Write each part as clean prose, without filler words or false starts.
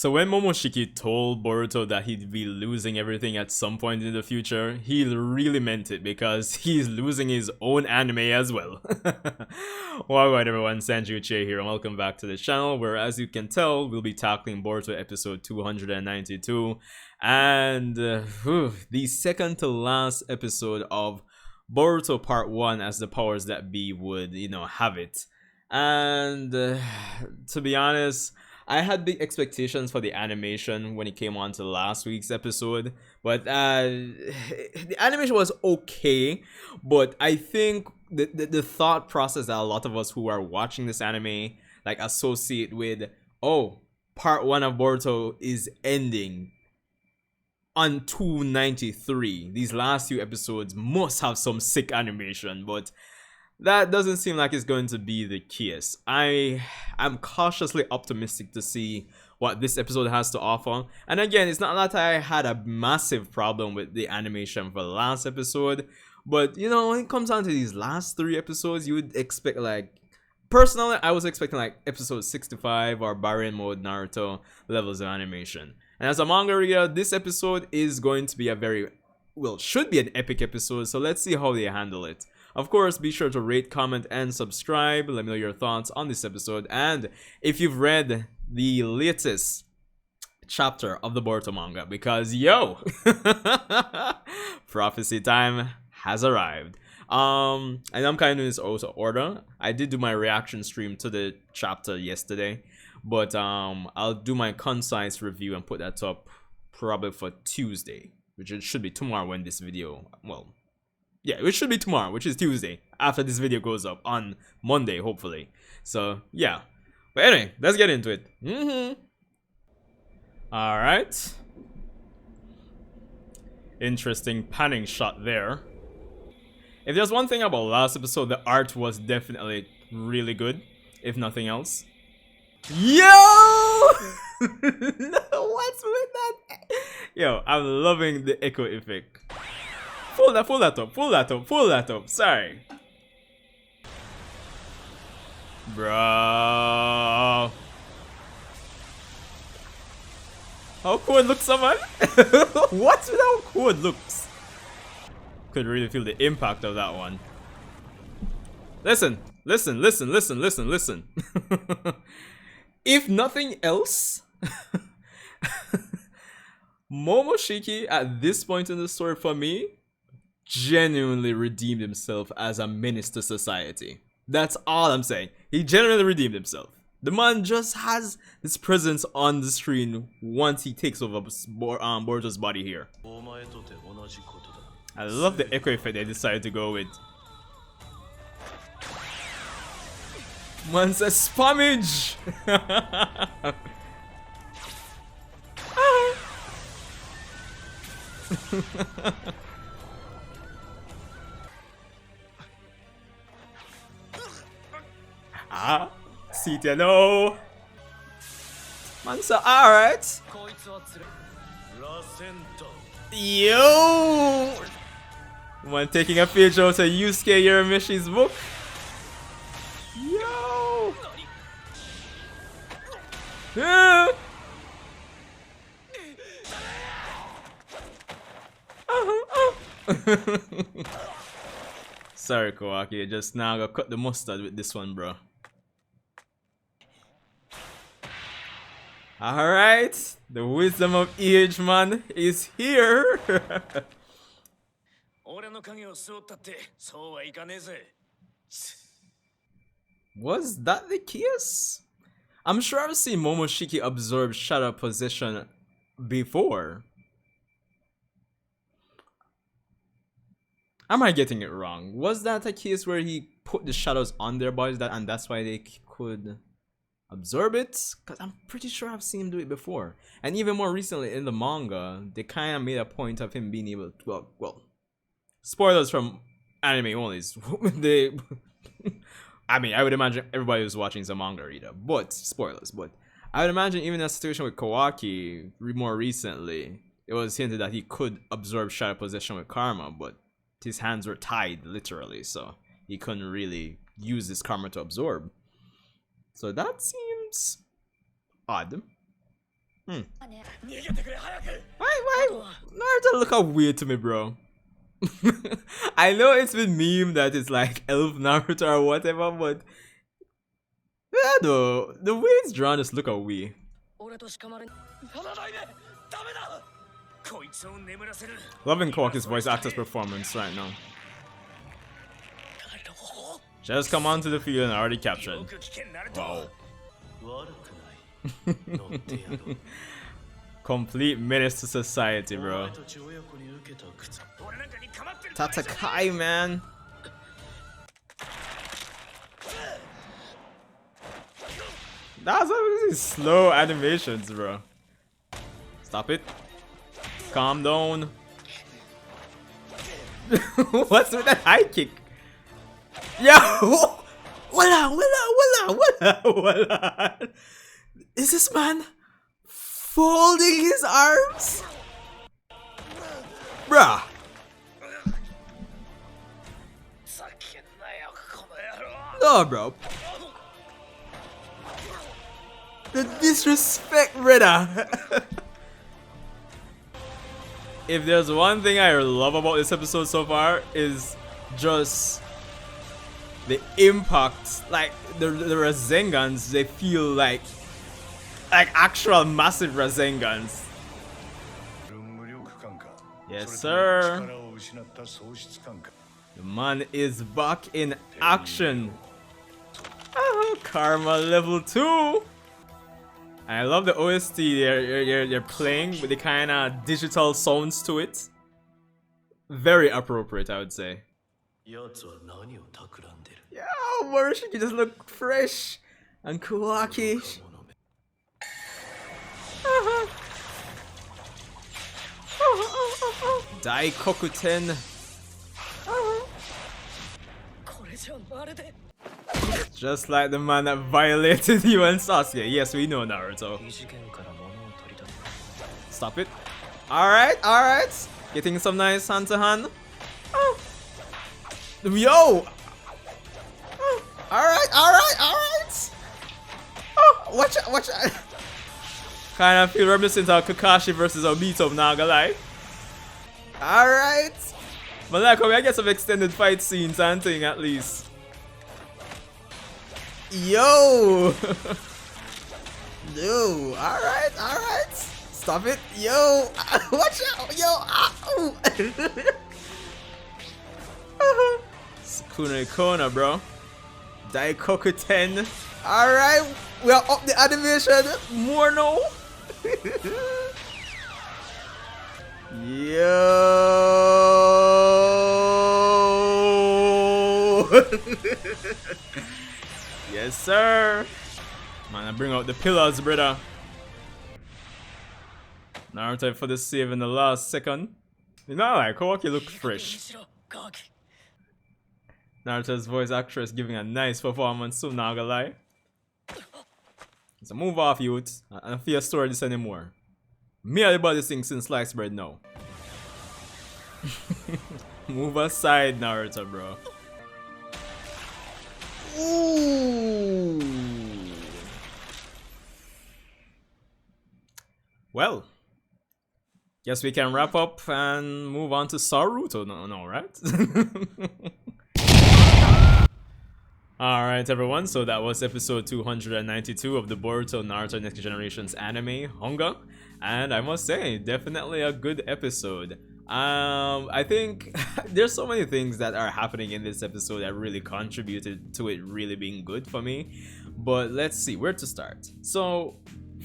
So when Momoshiki told Boruto that he'd be losing everything at some point in the future, he really meant it because he's losing his own anime as well. Alright everyone, Sanju Che here and welcome back to the channel where, as you can tell, we'll be tackling Boruto episode 292 and the second to last episode of Boruto part 1 as the powers that be would, have it. And to be honest, I had big expectations for the animation when it came on to last week's episode, but the animation was okay, but I think the thought process that a lot of us who are watching this anime like associate with, oh, part 1 of Boruto is ending on 293. These last few episodes must have some sick animation, but that doesn't seem like it's going to be the case. I'm cautiously optimistic to see what this episode has to offer. And again, it's not that I had a massive problem with the animation for the last episode, but when it comes down to these last 3 episodes, you would expect, like, personally, I was expecting like episode 65 or Barren Mode Naruto levels of animation. And as a manga reader, this episode is going to be should be an epic episode, so let's see how they handle it. Of course, be sure to rate, comment, and subscribe. Let me know your thoughts on this episode. And if you've read the latest chapter of the Boruto manga, because prophecy time has arrived. And I'm kind of in this auto order. I did do my reaction stream to the chapter yesterday, but I'll do my concise review and put that up probably for Tuesday, which it should be tomorrow when this video, yeah, it should be tomorrow, which is Tuesday, after this video goes up on Monday, hopefully. So, yeah. But anyway, let's get into it. Alright. Interesting panning shot there. If there's one thing about last episode, the art was definitely really good, if nothing else. Yo! What's with that? Yo, I'm loving the echo effect. Pull that up. Sorry. Bro. How cool it looks, someone? What's with how cool it looks? Could really feel the impact of that one. Listen. If nothing else, Momoshiki at this point in the story for me genuinely redeemed himself as a menace to society. That's all I'm saying. He genuinely redeemed himself. The man just has this presence on the screen once he takes over Boruto's body here. I love the echo effect they decided to go with. Man says spammage! CTNO! Man said, alright. Yo! Man taking a page out of Yusuke Urameshi's book. Yo! Sorry, Kawaki, just now I gotta cut the mustard with this one, bro. Alright, the wisdom of age, man, is here. Was that the case? I'm sure I've seen Momoshiki absorb shadow possession before. Am I getting it wrong? Was that a case where he put the shadows on their bodies and that's why they could absorb it? Because I'm pretty sure I've seen him do it before. And even more recently in the manga, they kind of made a point of him being able to, well, spoilers from anime only. I mean, I would imagine everybody who's watching is a manga reader, but spoilers. But I would imagine even in a situation with Kawaki more recently, it was hinted that he could absorb shadow possession with karma, but his hands were tied literally, so he couldn't really use his karma to absorb. So that seems odd. Hmm. Why Naruto look how weird to me, bro? I know it's been meme that it's like elf Naruto or whatever, but yeah, though the way it's drawn just look how weird. Loving Kawaki's voice actor's performance right now. Just come onto the field and already captured. Wow. Complete menace to society, bro. Tatakai, man. That's these slow animations, bro. Stop it. Calm down. What's with that high kick? Yo! Voila! Is this man folding his arms? Bruh. No, bro. The disrespect, brother. If there's one thing I love about this episode so far is just the impact. Like the Razengans, they feel like actual massive Razengans. Yes, sir. The man is back in action. Karma level 2. I love the OST they're playing with the kind of digital sounds to it. Very appropriate, I would say. Yo, Momoshiki just look fresh. And Kawaki. Daikokuten. Just like the man that violated you and Sasuke. Yes, we know, Naruto. Stop it. Alright. Getting some nice hand to hand. Oh. Yo! Oh. Alright. Oh, watch out. Kind of feel reminiscent of Kakashi versus Obito, I'm not gonna lie. Alright. But like, I get some extended fight scenes and thing at least. Yo! Yo, alright. Stop it. Yo! Watch out! Yo! Ow! Sukune Kona, bro. Daikokuten. Alright, we are up the animation. More no. Yo! Yes, sir. Man, I bring out the pillars, brother. Naruto for the save in the last second. You know, like Kawaki look fresh. Naruto's voice actress giving a nice performance, so not gonna lie. So move off, youth. I don't feel story this anymore. Me everybody sing since sliced bread now. Move aside, Naruto, bro. Ooh. Well, guess we can wrap up and move on to Saruto. No, right? Alright, everyone, so that was episode 292 of the Boruto Naruto Next Generations anime Hunger, and I must say, definitely a good episode. I think there's so many things that are happening in this episode that really contributed to it really being good for me, but let's see where to start. So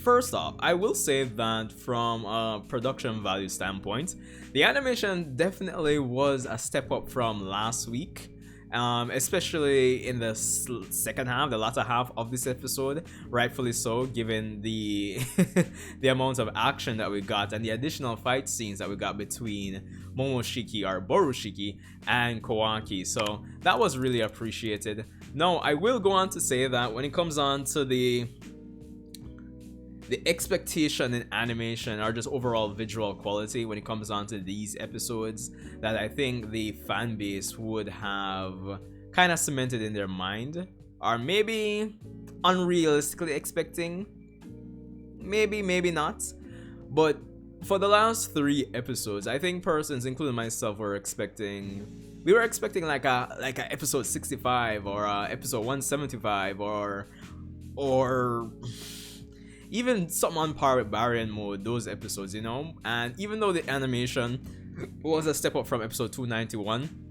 first off, I will say that from a production value standpoint, the animation definitely was a step up from last week. Especially in the second half, the latter half of this episode, rightfully so, given the the amount of action that we got and the additional fight scenes that we got between Momoshiki or Borushiki and Kawaki. So that was really appreciated. Now, I will go on to say that when it comes on to the expectation in animation or just overall visual quality when it comes down to these episodes, that I think the fan base would have kind of cemented in their mind, or maybe unrealistically expecting. maybe, maybe not. But for the last 3 episodes, I think persons, including myself, were expecting like a episode 65 or episode 175 or even something on par with Barry and Mode, those episodes, you know. And even though the animation was a step up from episode 291,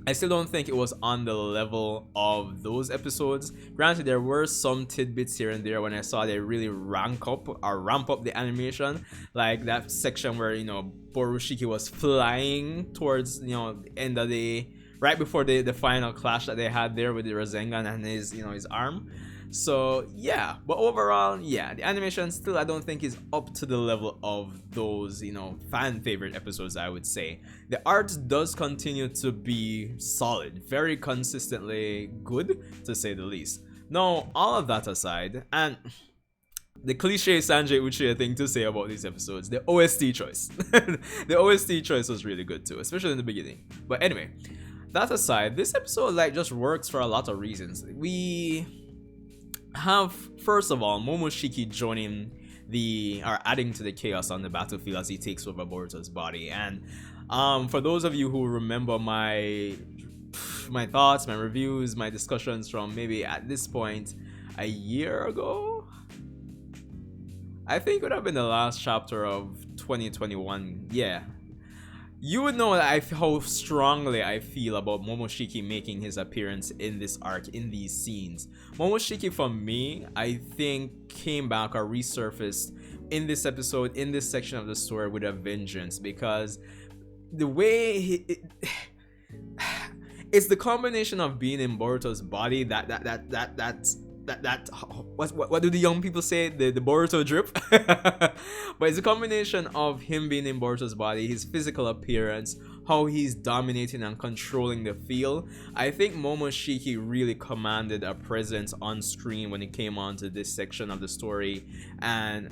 I still don't think it was on the level of those episodes. Granted, there were some tidbits here and there when I saw they really ramp up the animation, like that section where, you know, Borushiki was flying towards, you know, the end of right before the final clash that they had there with the Rasengan and his, you know, his arm. So yeah, but overall, yeah, the animation still I don't think is up to the level of those, you know, fan favorite episodes, I would say. The art does continue to be solid, very consistently good, to say the least. Now, all of that aside, and the cliche Sanjay Uchiha thing to say about these episodes, the OST choice. The OST choice was really good too, especially in the beginning. But anyway, that aside, this episode like just works for a lot of reasons. We have, first of all, Momoshiki joining adding to the chaos on the battlefield as he takes over Boruto's body. And for those of you who remember my thoughts, my reviews, my discussions from maybe at this point a year ago, I think it would have been the last chapter of 2021. Yeah, you would know that how strongly I feel about Momoshiki making his appearance in this arc, in these scenes. Momoshiki, for me, I think came back or resurfaced in this episode, in this section of the story with a vengeance, because the way it's the combination of being in Boruto's body what do the young people say, the Boruto drip. But it's a combination of him being in Boruto's body, his physical appearance, how he's dominating and controlling the field. I think Momoshiki really commanded a presence on screen when it came on to this section of the story, and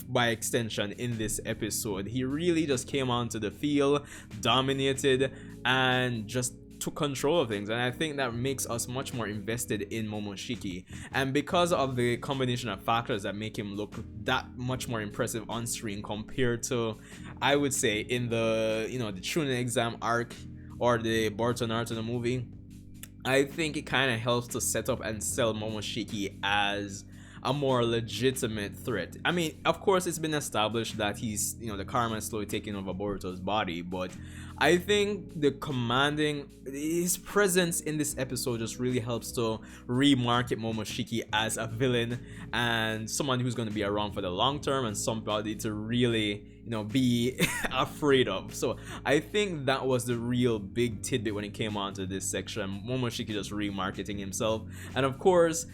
by extension in this episode. He really just came onto the field, dominated, and just took control of things, and I think that makes us much more invested in Momoshiki. And because of the combination of factors that make him look that much more impressive on screen compared to, I would say, in the, you know, the Chunin exam arc or the Boruto Naruto the movie, I think it kind of helps to set up and sell Momoshiki as a more legitimate threat. I mean, of course, it's been established that he's, you know, the karma is slowly taking over Boruto's body, but I think his presence in this episode just really helps to remarket Momoshiki as a villain and someone who's going to be around for the long term and somebody to really, you know, be afraid of. So I think that was the real big tidbit when it came on to this section. Momoshiki just remarketing himself, and of course,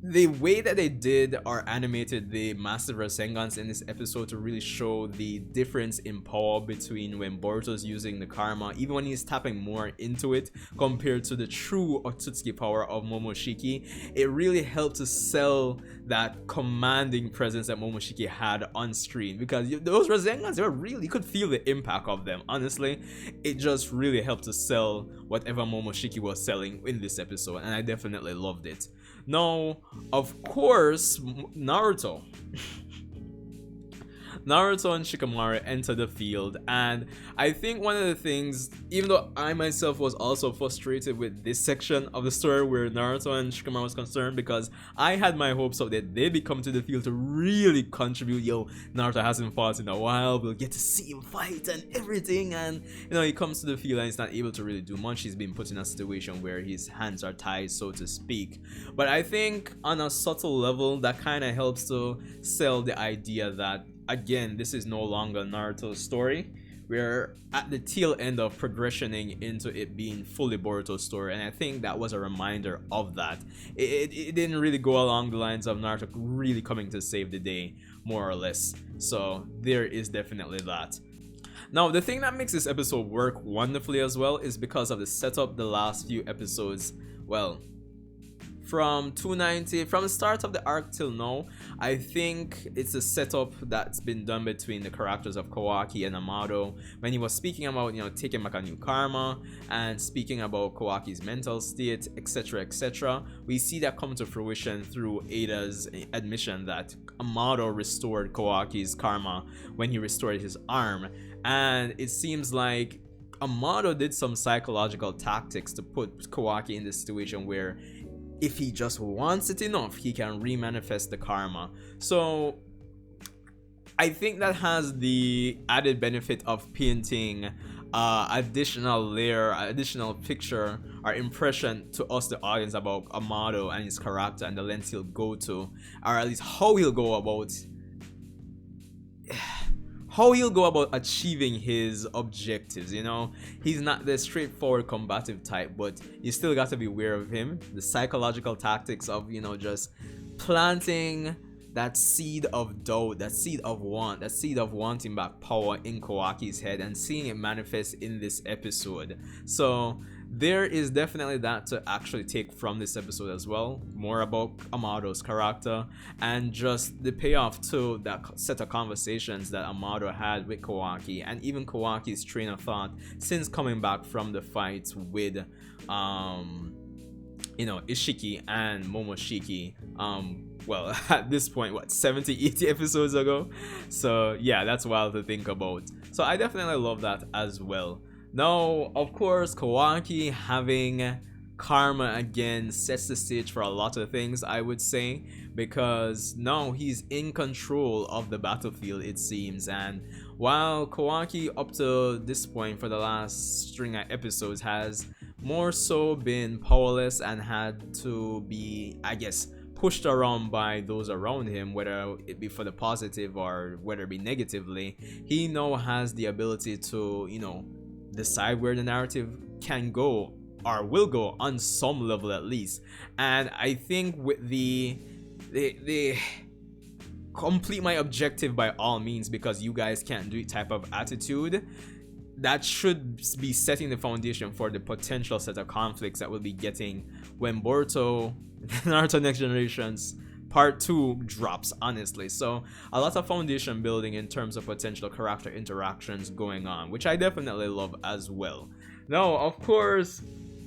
the way that they did or animated the massive Rasengans in this episode to really show the difference in power between when Boruto's using the karma, even when he's tapping more into it, compared to the true Otsutsuki power of Momoshiki, it really helped to sell that commanding presence that Momoshiki had on screen. Because those Rasengans, they were really, you could feel the impact of them. Honestly, it just really helped to sell whatever Momoshiki was selling in this episode, and I definitely loved it. Now, of course, Naruto and Shikamaru enter the field, and I think one of the things, even though I myself was also frustrated with this section of the story where Naruto and Shikamaru was concerned, because I had my hopes of that they come to the field to really contribute. Yo, Naruto hasn't fought in a while, we'll get to see him fight and everything, and you know, he comes to the field and he's not able to really do much. He's been put in a situation where his hands are tied, so to speak. But I think on a subtle level that kind of helps to sell the idea that, again, this is no longer Naruto's story. We're at the tail end of progressioning into it being fully Boruto's story, and I think that was a reminder of that. It didn't really go along the lines of Naruto really coming to save the day, more or less. So there is definitely that. Now, the thing that makes this episode work wonderfully as well is because of the setup the last few episodes, well, from 290, from the start of the arc till now, I think it's a setup that's been done between the characters of Kawaki and Amado when he was speaking about, you know, taking back a new karma and speaking about Kawaki's mental state, etc, etc. We see that come to fruition through Ada's admission that Amado restored Kawaki's karma when he restored his arm, and it seems like Amado did some psychological tactics to put Kawaki in this situation where if he just wants it enough, he can remanifest the karma. So I think that has the added benefit of painting additional layer, additional picture or impression to us, the audience, about Amado and his character and the lengths he'll go to, or at least how he'll go about achieving his objectives. You know, he's not the straightforward combative type, but you still got to be aware of him, the psychological tactics of, you know, just planting that seed of doubt, that seed of want, that seed of wanting back power in Kawaki's head, and seeing it manifest in this episode. So there is definitely that to actually take from this episode as well, more about Amado's character and just the payoff to that set of conversations that Amado had with Kawaki, and even Kawaki's train of thought since coming back from the fight with you know, Ishiki and Momoshiki, well, at this point, what, 70-80 episodes ago? So yeah, that's wild to think about. So I definitely love that as well. Now, of course, Kawaki having karma again sets the stage for a lot of things, I would say, because now he's in control of the battlefield, it seems. And while Kawaki up to this point for the last string of episodes has more so been powerless and had to be, I guess, pushed around by those around him, whether it be for the positive or whether it be negatively, he now has the ability to, you know, decide where the narrative can go or will go on some level at least. And I think with the complete my objective by all means because you guys can't do it type of attitude, that should be setting the foundation for the potential set of conflicts that we'll be getting when Boruto Naruto Next Generations Part 2 drops, honestly. So a lot of foundation building in terms of potential character interactions going on, which I definitely love as well. Now, of course,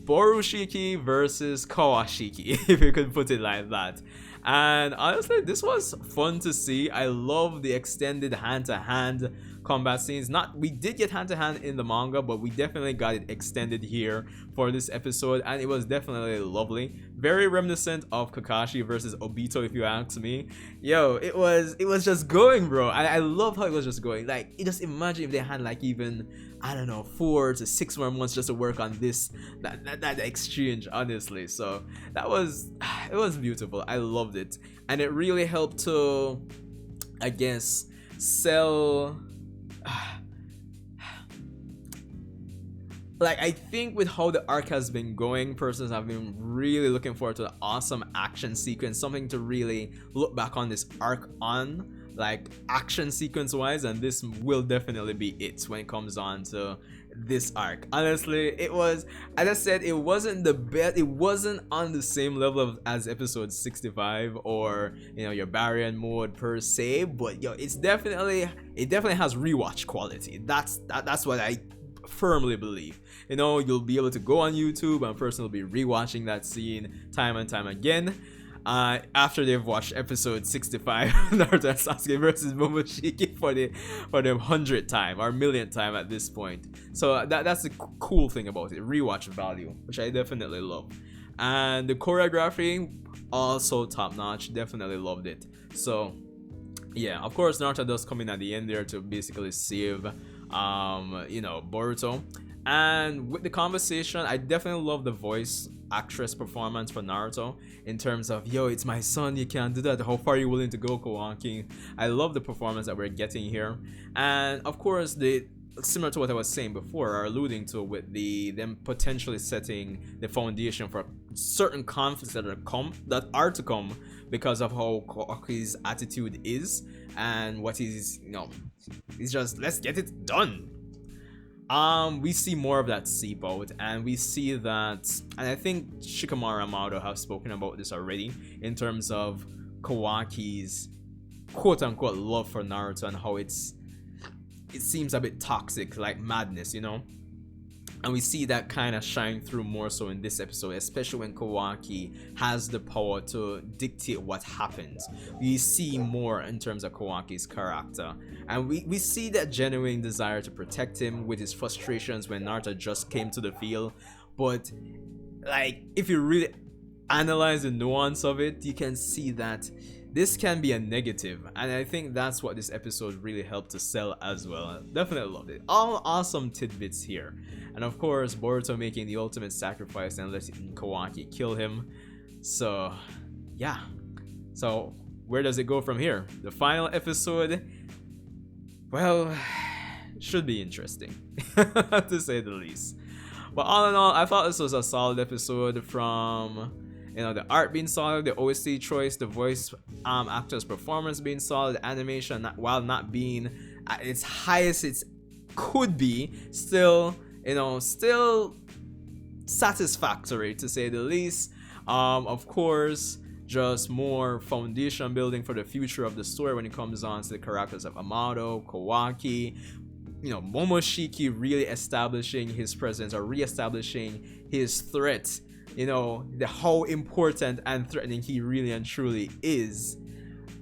Borushiki versus Kawashiki, if you could put it like that. And honestly, this was fun to see. I love the extended hand-to-hand combat scenes. We did get hand-to-hand in the manga, but we definitely got it extended here for this episode, and it was definitely lovely. Very reminiscent of Kakashi versus Obito, if you ask me. Yo, it was just going, bro. I love how it was just going. Like, just imagine if they had like even, I don't know, 4 to 6 more months just to work on this that exchange, honestly. So it was beautiful. I loved it, and it really helped to, I guess, sell. Like, I think with how the arc has been going, persons have been really looking forward to an awesome action sequence, something to really look back on this arc on, like action sequence wise, and this will definitely be it when it comes on to this arc. Honestly, it was, as I said, it wasn't the best, it wasn't on the same level as episode 65 or, you know, your Baryon mode per se, but yo, it definitely has rewatch quality. That's what I firmly believe. You know, you'll be able to go on YouTube and person will be rewatching that scene time and time again after they've watched episode 65 Naruto and Sasuke versus Momoshiki for the 100th time or 1,000,000th time at this point. So that's the cool thing about it, rewatch value, which I definitely love. And the choreography also top notch, definitely loved it. So yeah, of course Naruto does come in at the end there to basically save you know, Boruto. And with the conversation, I definitely love the voice actress performance for Naruto in terms of, yo, it's my son, you can't do that, how far are you willing to go, Kawaki? I love the performance that we're getting here. And of course, similar to what I was saying before, or alluding to, with them potentially setting the foundation for certain conflicts that are to come because of how Kawaki's attitude is and what he's, you know, he's just, let's get it done. We see more of that seep out, and we see that, and I think Shikamaru and Amado have spoken about this already in terms of Kawaki's quote-unquote love for Naruto and how it seems a bit toxic, like madness, you know. And we see that kind of shine through more so in this episode, especially when Kawaki has the power to dictate what happens. We see more in terms of Kawaki's character. And we see that genuine desire to protect him with his frustrations when Naruto just came to the field. But, like, if you really analyze the nuance of it, you can see that this can be a negative, and I think that's what this episode really helped to sell as well. I definitely loved it. All awesome tidbits here. And of course, Boruto making the ultimate sacrifice and letting Kawaki kill him. So, yeah. So, where does it go from here? The final episode, well, should be interesting, to say the least. But all in all, I thought this was a solid episode from, you know, the art being solid, the OST choice, the voice actor's performance being solid, the animation, while not being at its highest it could be, still, you know, still satisfactory to say the least. Of course, just more foundation building for the future of the story when it comes on to the characters of Amado, Kawaki, you know, Momoshiki really establishing his presence or re-establishing his threat. You know, how important and threatening he really and truly is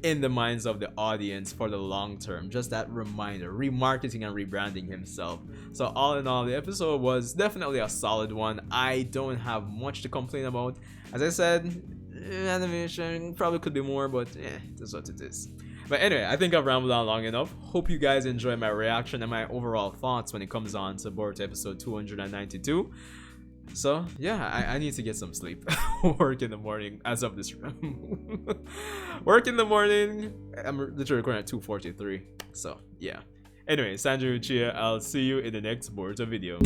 in the minds of the audience for the long term. Just that reminder, remarketing and rebranding himself. So all in all, the episode was definitely a solid one. I don't have much to complain about. As I said, animation probably could be more, but that's what it is. But anyway, I think I've rambled on long enough. Hope you guys enjoy my reaction and my overall thoughts when it comes on to Boruto episode 292. So yeah, I need to get some sleep. Work in the morning as of this work in the morning. I'm literally recording at 2:43. So yeah. Anyway, Sanjay Uchiha, I'll see you in the next Boruto video.